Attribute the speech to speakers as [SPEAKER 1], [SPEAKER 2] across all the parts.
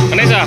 [SPEAKER 1] கணேசா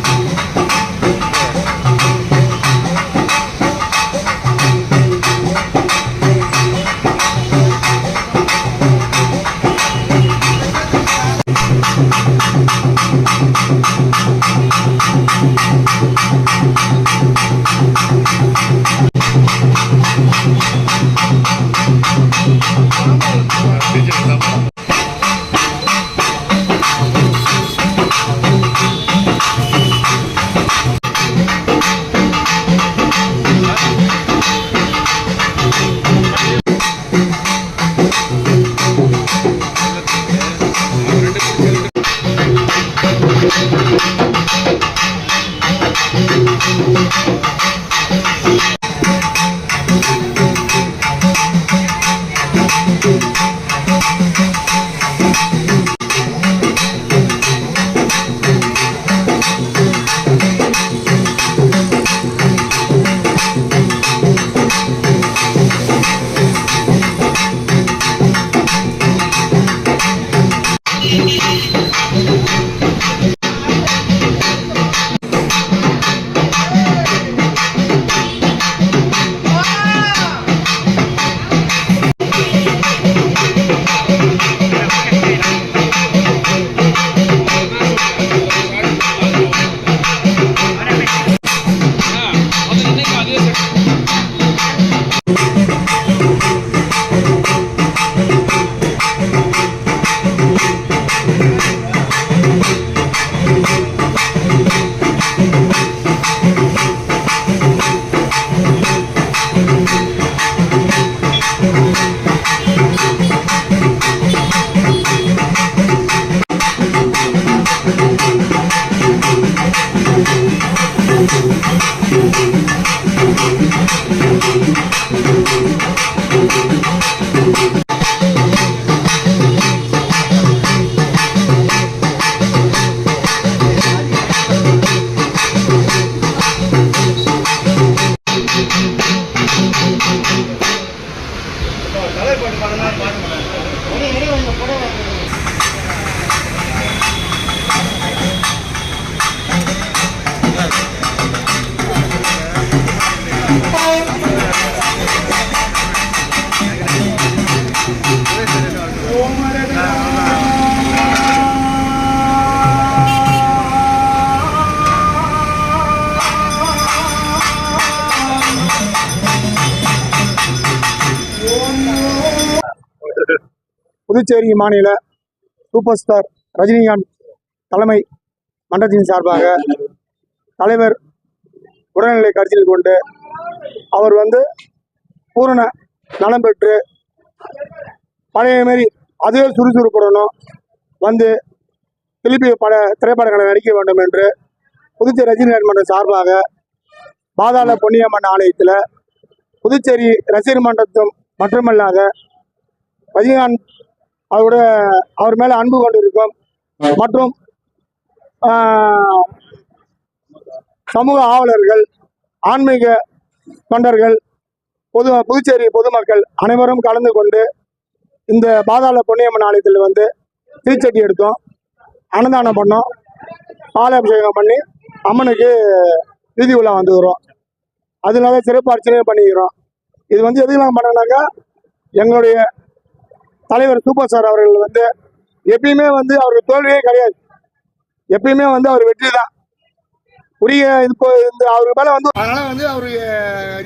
[SPEAKER 2] புதுச்சேரி மாநில super star Rajinikanth தலைமை மன்றத்தின் சார்பாக தலைவர் உடல்நிலை கருத்தில் கொண்டு அவர் பூரண நலம் பெற்று பழைய மாரி அதே சுறுசுறுப்புடனும் திருப்பி திரைப்படங்களை நடிக்க வேண்டும் என்று புதுச்சேரி ரஜினிகாந்த் மன்றம் சார்பாக பாதாள பொன்னியம்மன் ஆலயத்தில் புதுச்சேரி ரசிகர் மன்றத்தும் மட்டுமல்லாத ரஜினிகாந்த் அவர் மேல அன்பு கொண்டிருக்கும் மற்றும் சமூக ஆர்வலர்கள், ஆன்மீக தொண்டர்கள், புதுச்சேரி பொதுமக்கள் அனைவரும் கலந்து கொண்டு இந்த பாதாள பொன்னியம்மன் ஆலயத்தில் தீச்சட்டி எடுத்தோம், அன்னதானம் பண்ணோம், பாலாபிஷேகம் பண்ணி அம்மனுக்கு வீதி உலா வந்துக்கிறோம். அதனால சிறப்பு அர்ச்சனையும் பண்ணிக்கிறோம். இது எதுக்கு நாங்கள் பண்ணோம்னாக்கா, எங்களுடைய தலைவர் சூப்பர் ஸ்டார் அவர்கள் எப்பயுமே அவருக்கு தோல்வியே கிடையாது. எப்பயுமே அவர் வெற்றி தான். உரிய இப்போ இந்த அவருக்கு மேலே அதனால அவரு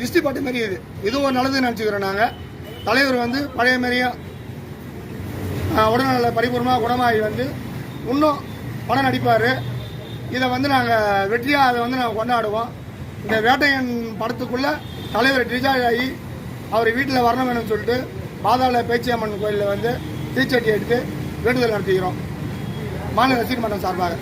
[SPEAKER 2] ஹிஸ்ட்ரி பாட்டு மாரி இதுவும் ஒரு நல்லது நினச்சிக்கிறோம். நாங்கள் தலைவர் பழைய மாரியா உடல்நல பரிபூர்ணமாக குணமாகி இன்னும் படம் நடிப்பார். இதை நாங்கள் வெற்றியாக அதை நாங்கள் கொண்டாடுவோம். இந்த வேட்டையன் படத்துக்குள்ளே தலைவர் டிசார்ஜ் ஆகி அவர் வீட்டில் வரணும் வேணும்னு சொல்லிட்டு பாதாள பேச்சியம்மன் கோயிலில் தீச்சட்டி எடுத்து வேண்டுதல் நடத்துகிறோம் மாநில ரசிகர் மன்றம் சார்பாக.